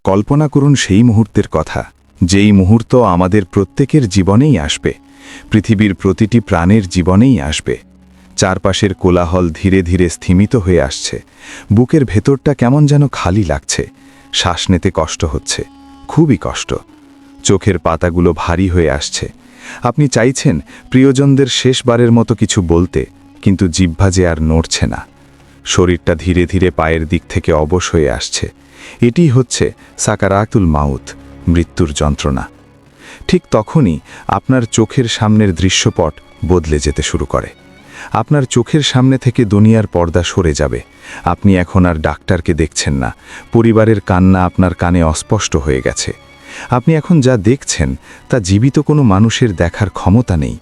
কল্পনা করুন সেই মুহূর্তের কথা, যেই মুহূর্ত আমাদের প্রত্যেকের জীবনেই আসবে, পৃথিবীর প্রতিটি প্রাণের জীবনেই আসবে। চারপাশের কোলাহল ধীরে ধীরে স্থিমিত হয়ে আসছে, বুকের ভেতরটা কেমন যেন খালি লাগছে, শ্বাস নিতে কষ্ট হচ্ছে, খুবই কষ্ট। চোখের পাতাগুলো ভারী হয়ে আসছে। আপনি চাইছেন প্রিয়জনদের শেষবারের মতো কিছু বলতে, কিন্তু জিহ্বা যে আর নড়ছে না। শরীরটা ধীরে ধীরে পায়ের দিক থেকে অবশ হয়ে আসছে। এটি হচ্ছে সাকারাতুল মাউত, মৃত্যুর যন্ত্রণা। ঠিক তখনই আপনার চোখের সামনের দৃশ্যপট বদলে যেতে শুরু করে। আপনার চোখের সামনে থেকে দুনিয়ার পর্দা সরে যাবে। আপনি এখন আর ডাক্তারকে দেখছেন না, পরিবারের কান্না আপনার কানে অস্পষ্ট হয়ে গেছে। আপনি এখন যা দেখছেন তা জীবিত কোনো মানুষের দেখার ক্ষমতা নেই।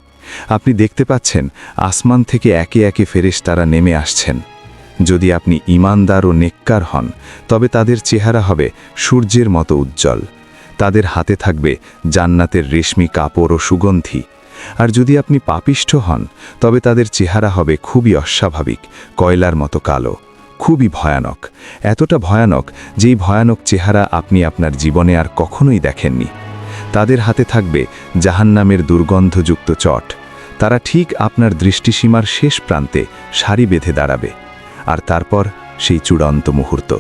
আপনি দেখতে পাচ্ছেন আসমান থেকে একে একে ফেরেশতারা নেমে আসছেন। যদি আপনি ঈমানদার ও নেককার হন, তবে তাদের চেহারা হবে সূর্যের মতো উজ্জ্বল। তাদের হাতে থাকবে জান্নাতের রেশমি কাপড় ও সুগন্ধি। আর যদি আপনি পাপিষ্ঠ হন, তবে তাদের চেহারা হবে খুবই অস্বাভাবিক, কয়লার মতো কালো, খুবই ভয়ানক। এতটা ভয়ানক যেই ভয়ানক চেহারা আপনি আপনার জীবনে আর কখনোই দেখেননি। তাদের হাতে থাকবে জাহান্নামের দুর্গন্ধযুক্ত চট। তারা ঠিক আপনার দৃষ্টিসীমার শেষ প্রান্তে সারি বেঁধে দাঁড়াবে। আর তারপর সেই চূড়ান্ত মুহূর্ত,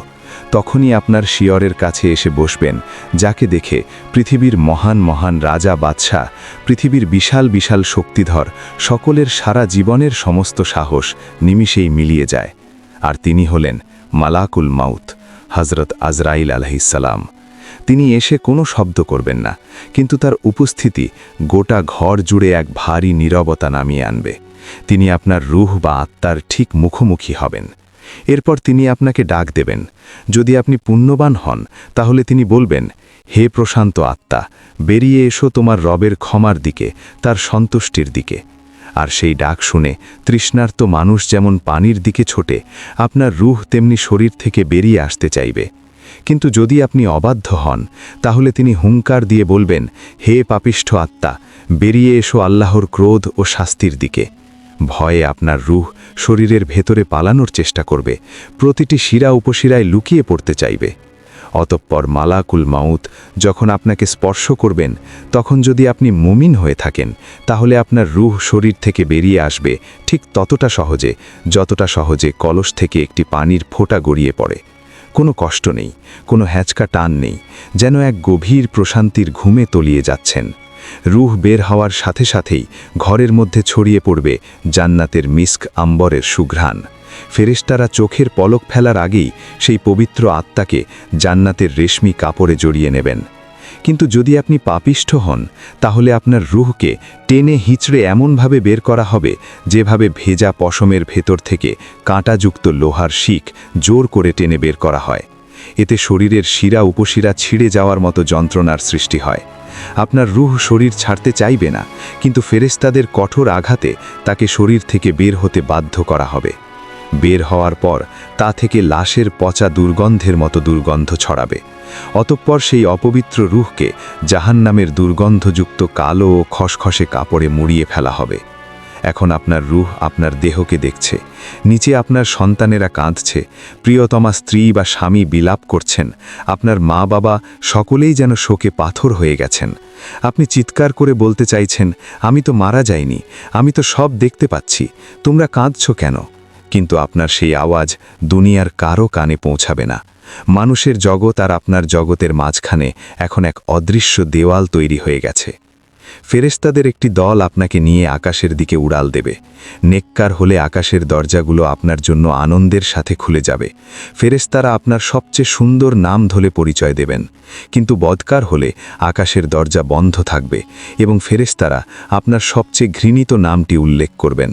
তখনই আপনার শিয়রের কাছে এসে বসবেন, যাকে দেখে পৃথিবীর মহান মহান রাজা বাদশাহ, পৃথিবীর বিশাল বিশাল শক্তিধর সকলের সারা জীবনের সমস্ত সাহস নিমিষেই মিলিয়ে যায়। আর তিনি হলেন মালাকুল মাউত, হজরত আজরাইল আলাইহিসসালাম। তিনি এসে কোনো শব্দ করবেন না, কিন্তু তার উপস্থিতি গোটা ঘর জুড়ে এক ভারী নীরবতা নামিয়ে আনবে। তিনি আপনার রূহ বা আত্মার ঠিক মুখোমুখি হবেন। এরপর তিনি আপনাকে ডাক দেবেন। যদি আপনি পুণ্যবান হন, তাহলে তিনি বলবেন, হে প্রশান্ত আত্মা, বেরিয়ে এসো তোমার রবের ক্ষমার দিকে, তার সন্তুষ্টির দিকে। আর সেই ডাক শুনে তৃষ্ণার্ত মানুষ যেমন পানির দিকে ছোটে, আপনার রূহ তেমনি শরীর থেকে বেরিয়ে আসতে চাইবে। কিন্তু যদি আপনি অবাধ্য হন, তাহলে তিনি হুঙ্কার দিয়ে বলবেন, হে পাপিষ্ঠ আত্মা, বেরিয়ে এসো আল্লাহর ক্রোধ ও শাস্তির দিকে। ভয়ে আপনার রূহ শরীরের ভেতরে পালানোর চেষ্টা করবে, প্রতিটি শিরা উপশিরায় লুকিয়ে পড়তে চাইবে। অতঃপর মালাকুল মাউত যখন আপনাকে স্পর্শ করবেন, তখন যদি আপনি মুমিন হয়ে থাকেন, তাহলে আপনার রূহ শরীর থেকে বেরিয়ে আসবে ঠিক ততটা সহজে, যতটা সহজে কলস থেকে একটি পানির ফোঁটা গড়িয়ে পড়ে। কোনো কষ্ট নেই, কোনো হ্যাঁচকা টান নেই, যেন এক গভীর প্রশান্তির ঘুমে তলিয়ে যাচ্ছেন। রূহ বের হওয়ার সাথে সাথেই ঘরের মধ্যে ছড়িয়ে পড়বে জান্নাতের মিস্ক আম্বরের সুঘ্রাণ। ফেরেশতারা চোখের পলক ফেলার আগেই সেই পবিত্র আত্মাকে জান্নাতের রেশমি কাপড়ে জড়িয়ে নেবেন। কিন্তু যদি আপনি পাপিষ্ঠ হন, তাহলে আপনার রূহকে টেনে হিঁচড়ে এমনভাবে বের করা হবে, যেভাবে ভেজা পশমের ভেতর থেকে কাঁটাযুক্ত লোহার শিক জোর করে টেনে বের করা হয়। এতে শরীরের শিরা উপশিরা ছিঁড়ে যাওয়ার মতো যন্ত্রণার সৃষ্টি হয়। আপনার রূহ শরীর ছাড়তে চাইবে না, কিন্তু ফেরেশতাদের কঠোর আঘাতে তাকে শরীর থেকে বের হতে বাধ্য করা হবে। বের হওয়ার পর তা থেকে লাশের পচা দুর্গন্ধের মতো দুর্গন্ধ ছড়াবে। অতঃপর সেই অপবিত্র রূহকে জাহান্নামের দুর্গন্ধযুক্ত কালো ও খসখসে কাপড়ে মুড়িয়ে ফেলা হবে। এখন আপনার রূহ আপনার দেহকে দেখছে। নিচে আপনার সন্তানেরা কাঁদছে, প্রিয়তমা স্ত্রী বা স্বামী বিলাপ করছেন, আপনার মা বাবা সকলেই যেন শোকে পাথর হয়ে গেছেন। আপনি চিৎকার করে বলতে চাইছেন, আমি তো মারা যাইনি, আমি তো সব দেখতে পাচ্ছি, তোমরা কাঁদছো কেন? কিন্তু আপনার সেই আওয়াজ দুনিয়ার কারো কানে পৌঁছাবে না। মানুষের জগৎ আর আপনার জগতের মাঝখানে এখন এক অদৃশ্য দেওয়াল তৈরি হয়ে গেছে। ফেরেশতাদের একটি দল আপনাকে নিয়ে আকাশের দিকে উড়াল দেবে। নেককার হলে আকাশের দরজাগুলো আপনার জন্য আনন্দের সাথে খুলে যাবে। ফেরেশতারা আপনার সবচেয়ে সুন্দর নাম ধরে পরিচয় দেবেন। কিন্তু বদকার হলে আকাশের দরজা বন্ধ থাকবে এবং ফেরেশতারা আপনার সবচেয়ে ঘৃণিত নামটি উল্লেখ করবেন।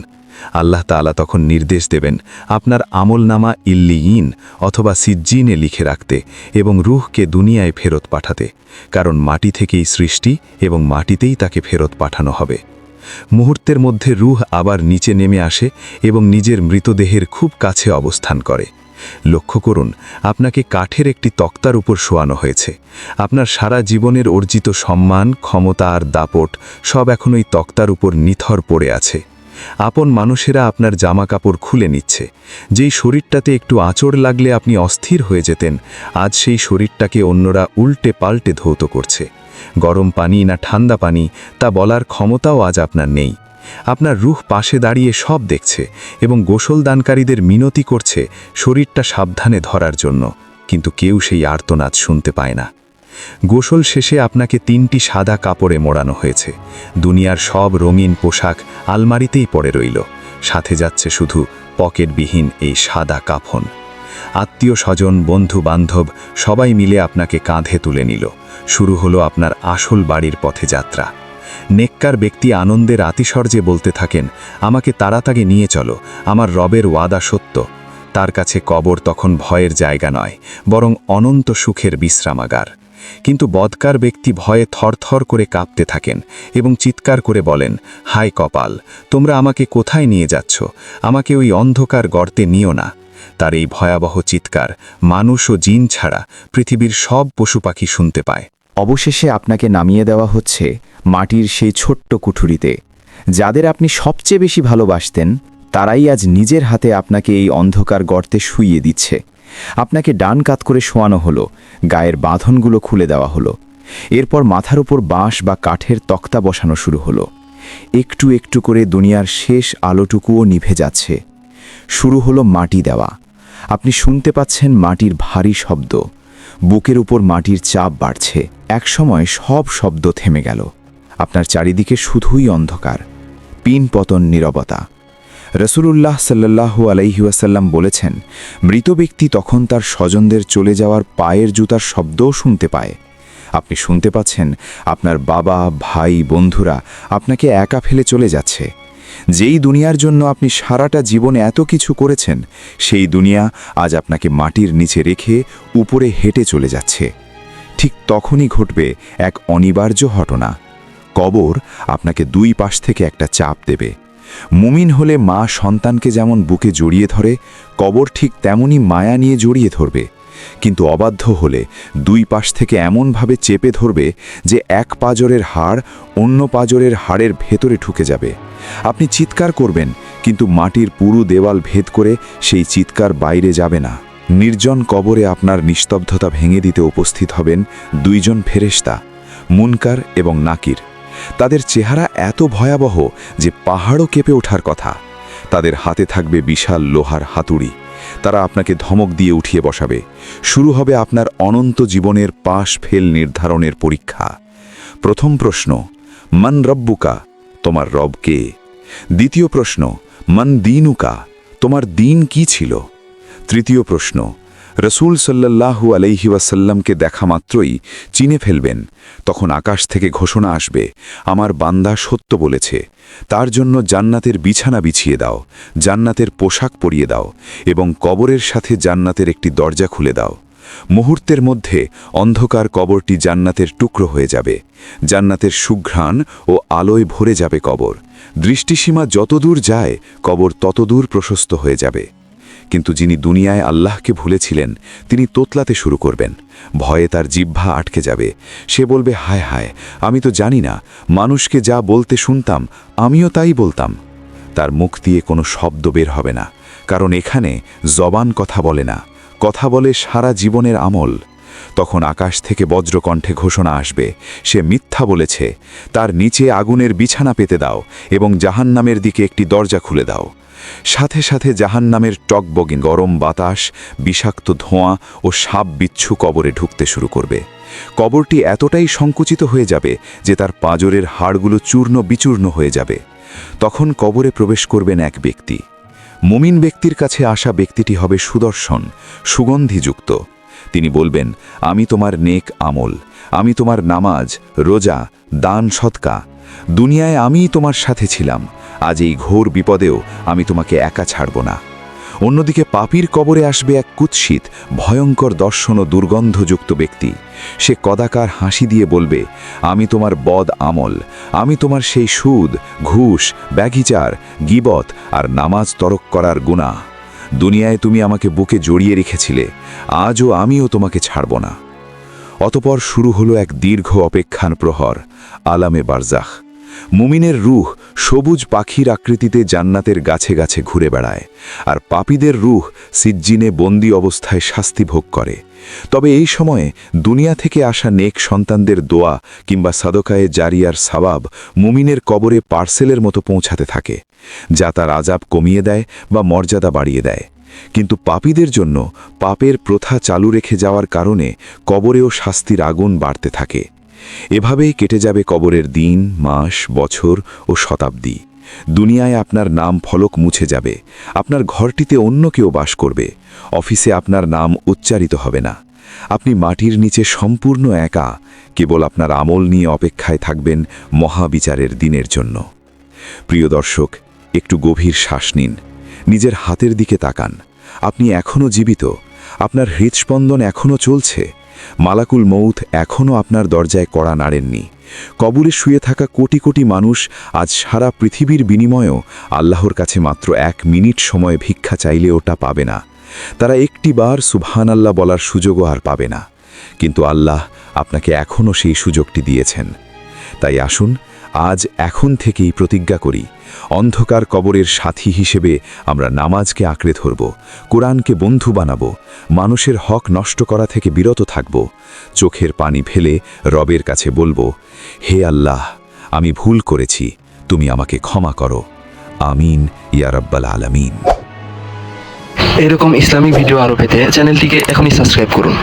আল্লাহ তাআলা তখন নির্দেশ দেবেন আপনার আমলনামা ইল্লিয়িন অথবা সিজ্জিনে লিখে রাখতে এবং রূহকে দুনিয়ায় ফেরত পাঠাতে, কারণ মাটি থেকেই সৃষ্টি এবং মাটিতেই তাকে ফেরত পাঠানো হবে। মুহূর্তের মধ্যে রূহ আবার নিচে নেমে আসে এবং নিজের মৃতদেহের খুব কাছে অবস্থান করে। লক্ষ্য করুন, আপনাকে কাঠের একটি তক্তার উপর শোয়ানো হয়েছে। আপনার সারা জীবনের অর্জিত সম্মান, ক্ষমতা আর দাপট সব এখন ওই তক্তার উপর নিথর পড়ে আছে। আপন মানুষেরা আপনার জামা কাপড় খুলে নিচ্ছে। যেই শরীরটাতে একটু আঁচড় লাগলে আপনি অস্থির হয়ে যেতেন, আজ সেই শরীরটাকে অন্যরা উল্টে পাল্টে ধৌত করছে। গরম পানি না ঠান্ডা পানি তা বলার ক্ষমতাও আজ আপনার নেই। আপনার রূহ পাশে দাঁড়িয়ে সব দেখছে এবং গোসলদানকারীদের মিনতি করছে শরীরটা সাবধানে ধরার জন্য, কিন্তু কেউ সেই আর্তনাদ শুনতে পায় না। গোসল শেষে আপনাকে 3টি সাদা কাপড়ে মোড়ানো হয়েছে। দুনিয়ার সব রঙিন পোশাক আলমারিতেই পড়ে রইল, সাথে যাচ্ছে শুধু পকেটবিহীন এই সাদা কাফন। আত্মীয় স্বজন, বন্ধু বান্ধব সবাই মিলে আপনাকে কাঁধে তুলে নিল। শুরু হলো আপনার আসল বাড়ির পথে যাত্রা। নেককার ব্যক্তি আনন্দের আতিশর্যে বলতে থাকেন, আমাকে তাড়াতাড়ি নিয়ে চলো, আমার রবের ওয়াদা সত্য। তার কাছে কবর তখন ভয়ের জায়গা নয়, বরং অনন্ত সুখের বিশ্রামাগার। কিন্তু বদকার ব্যক্তি ভয়ে থরথর করে কাঁপতে থাকেন এবং চিৎকার করে বলেন, হায় কপাল, তোমরা আমাকে কোথায় নিয়ে যাচ্ছ? আমাকে ওই অন্ধকার গর্তে নিও না। তার এই ভয়াবহ চিৎকার মানুষ ও জিন ছাড়া পৃথিবীর সব পশু পাখি শুনতে পায়। অবশেষে আপনাকে নামিয়ে দেওয়া হচ্ছে মাটির সেই ছোট্ট কুঠুরিতে। যাদের আপনি সবচেয়ে বেশি ভালোবাসতেন, তারাই আজ নিজের হাতে আপনাকে এই অন্ধকার গর্তে শুইয়ে দিচ্ছে। আপনাকে ডান কাত করে শোয়ানো হলো, গায়ের বাঁধনগুলো খুলে দেওয়া হলো। এরপর মাথার উপর বাঁশ বা কাঠের তক্তা বসানো শুরু হলো। একটু একটু করে দুনিয়ার শেষ আলোটুকুও নিভে যাচ্ছে। শুরু হলো মাটি দেওয়া। আপনি শুনতে পাচ্ছেন মাটির ভারী শব্দ। বুকের উপর মাটির চাপ বাড়ছে। একসময় সব শব্দ থেমে গেল। আপনার চারিদিকে শুধুই অন্ধকার, পিন পতন, নীরবতা। রসুলুল্লাহ সাল্লাল্লাহু আলাইহি ওয়াসাল্লাম বলেছেন, মৃত ব্যক্তি তখন তার স্বজনদের চলে যাওয়ার পায়ের জুতার শব্দও শুনতে পায়। আপনি শুনতে পাচ্ছেন আপনার বাবা, ভাই, বন্ধুরা আপনাকে একা ফেলে চলে যাচ্ছে। যেই দুনিয়ার জন্য আপনি সারাটা জীবনে এত কিছু করেছেন, সেই দুনিয়া আজ আপনাকে মাটির নিচে রেখে উপরে হেঁটে চলে যাচ্ছে। ঠিক তখনই ঘটবে এক অনিবার্য ঘটনা। কবর আপনাকে 2 পাশ থেকে একটা চাপ দেবে। মুমিন হলে মা সন্তানকে যেমন বুকে জড়িয়ে ধরে, কবর ঠিক তেমনই মায়া নিয়ে জড়িয়ে ধরবে। কিন্তু অবাধ্য হলে 2 পাশ থেকে এমনভাবে চেপে ধরবে যে এক পাঁজরের হাড় অন্য পাঁজরের হাড়ের ভেতরে ঢুকে যাবে। আপনি চিৎকার করবেন, কিন্তু মাটির পুরু দেওয়াল ভেদ করে সেই চিৎকার বাইরে যাবে না। নির্জন কবরে আপনার নিস্তব্ধতা ভেঙে দিতে উপস্থিত হবেন 2 জন ফেরেশতা, মুনকার এবং নাকির। তাদের চেহারা এত ভয়াবহ যে পাহাড়ও কেঁপে ওঠার কথা। তাদের হাতে থাকবে বিশাল লোহার হাতুড়ি। তারা আপনাকে ধমক দিয়ে উঠিয়ে বসাবে। শুরু হবে আপনার অনন্ত জীবনের পাশ ফেল নির্ধারণের পরীক্ষা। প্রথম প্রশ্ন, মান রব্বুকা, তোমার রব কে? দ্বিতীয় প্রশ্ন, মান দীনুকা, তোমার দিন কি ছিল? তৃতীয় প্রশ্ন, রসুল সাল্লাল্লাহু আলাইহি ওয়াসাল্লামকে দেখা মাত্রই চিনে ফেলবেন। তখন আকাশ থেকে ঘোষণা আসবে, আমার বান্দা সত্য বলেছে, তার জন্য জান্নাতের বিছানা বিছিয়ে দাও, জান্নাতের পোশাক পরিয়ে দাও এবং কবরের সাথে জান্নাতের একটি দরজা খুলে দাও। মুহূর্তের মধ্যে অন্ধকার কবরটি জান্নাতের টুকরো হয়ে যাবে। জান্নাতের সুঘ্রাণ ও আলোয় ভরে যাবে কবর। দৃষ্টিসীমা যতদূর যায়, কবর ততদূর প্রশস্ত হয়ে যাবে। কিন্তু যিনি দুনিয়ায় আল্লাহকে ভুলেছিলেন, তিনি তোতলাতে শুরু করবেন। ভয়ে তার জিহ্বা আটকে যাবে। সে বলবে, হায় হায়, আমি তো জানি না, মানুষকে যা বলতে শুনতাম আমিও তাই বলতাম। তার মুখ দিয়ে কোনো শব্দ বের হবে না, কারণ এখানে জবান কথা বলে না, কথা বলে সারা জীবনের আমল। তখন আকাশ থেকে বজ্রকণ্ঠে ঘোষণা আসবে, সে মিথ্যা বলেছে, তার নিচে আগুনের বিছানা পেতে দাও এবং জাহান্নামের দিকে একটি দরজা খুলে দাও। সাথে সাথে জাহান্নামের টকবগে গরম বাতাস, বিষাক্ত ধোঁয়া ও সাপ বিচ্ছু কবরে ঢুকতে শুরু করবে। কবরটি এতটাই সংকুচিত হয়ে যাবে যে তার পাঁজরের হাড়গুলো চূর্ণ বিচূর্ণ হয়ে যাবে। তখন কবরে প্রবেশ করবেন এক ব্যক্তি। মুমিন ব্যক্তির কাছে আসা ব্যক্তিটি হবে সুদর্শন, সুগন্ধিযুক্ত। তিনি বলবেন, আমি তোমার নেক আমল, আমি তোমার নামাজ, রোজা, দান, সদকা, দুনিয়ায় আমিই তোমার সাথে ছিলাম, আজ এই ঘোর বিপদেও আমি তোমাকে একা ছাড়ব না। অন্যদিকে পাপীর কবরে আসবে এক কুৎসিত, ভয়ঙ্কর দর্শন ও দুর্গন্ধযুক্ত ব্যক্তি। সে কদাকার হাসি দিয়ে বলবে, আমি তোমার বদ আমল, আমি তোমার সেই সুদ, ঘুষ, ব্যভিচার, গীবত আর নামাজ তরক করার গুনাহ। দুনিয়ায় তুমি আমাকে বুকে জড়িয়ে রেখেছিলে, আজও আমিও তোমাকে ছাড়ব না। অতপর শুরু হলো এক দীর্ঘ অপেক্ষার প্রহর, আলামে বারজাখ। মুমিনের রূহ সবুজ পাখির আকৃতিতে জান্নাতের গাছে গাছে ঘুরে বেড়ায়, আর পাপীদের রূহ সিজ্জিনে বন্দী অবস্থায় শাস্তি ভোগ করে। তবে এই সময়ে দুনিয়া থেকে আসা নেক সন্তানদের দোয়া কিংবা সাদকায়ে জারিয়ার সওয়াব মুমিনের কবরে পার্সেলের মতো পৌঁছাতে থাকে, যা তার আযাব কমিয়ে দেয় বা মর্যাদা বাড়িয়ে দেয়। কিন্তু পাপীদের জন্য পাপের প্রথা চালু রেখে যাওয়ার কারণে কবরেও শাস্তির আগুন বাড়তে থাকে। এভাবেই কেটে যাবে কবরের দিন, মাস, বছর ও শতাব্দী। দুনিয়ায় আপনার নাম ফলক মুছে যাবে, আপনার ঘরটিতে অন্য কেউ বাস করবে, অফিসে আপনার নাম উচ্চারিত হবে না। আপনি মাটির নিচে সম্পূর্ণ একা, কেবল আপনার আমল নিয়ে অপেক্ষায় থাকবেন মহাবিচারের দিনের জন্য। প্রিয় দর্শক, একটু গভীর শ্বাস নিন, নিজের হাতের দিকে তাকান। আপনি এখনও জীবিত, আপনার হৃদস্পন্দন এখনও চলছে, মালাকুল মৌত এখনও আপনার দরজায় কড়া নাড়েননি। কবরে শুয়ে থাকা কোটি কোটি মানুষ আজ সারা পৃথিবীর বিনিময়েও আল্লাহর কাছে মাত্র 1 মিনিট সময় ভিক্ষা চাইলে ওটা পাবে না। তারা একটিবার সুবহানাল্লাহ বলার সুযোগও আর পাবে না। কিন্তু আল্লাহ আপনাকে এখনও সেই সুযোগটি দিয়েছেন। তাই আসুন আজ এখন থেকেই প্রতিজ্ঞা করি, অন্ধকার কবরের সাথী হিসেবে আমরা নামাজকে আঁকড়ে ধরব, কোরআনকে বন্ধু বানাব, মানুষের হক নষ্ট করা থেকে বিরত থাকব, চোখের পানি ফেলে রবের কাছে বলবো, হে আল্লাহ, আমি ভুল করেছি, তুমি আমাকে ক্ষমা করো। আমিন ইয়া রাব্বাল আলামিন। এরকম ইসলামিক ভিডিও আরও পেতে চ্যানেলটিকে এখনই সাবস্ক্রাইব করুন।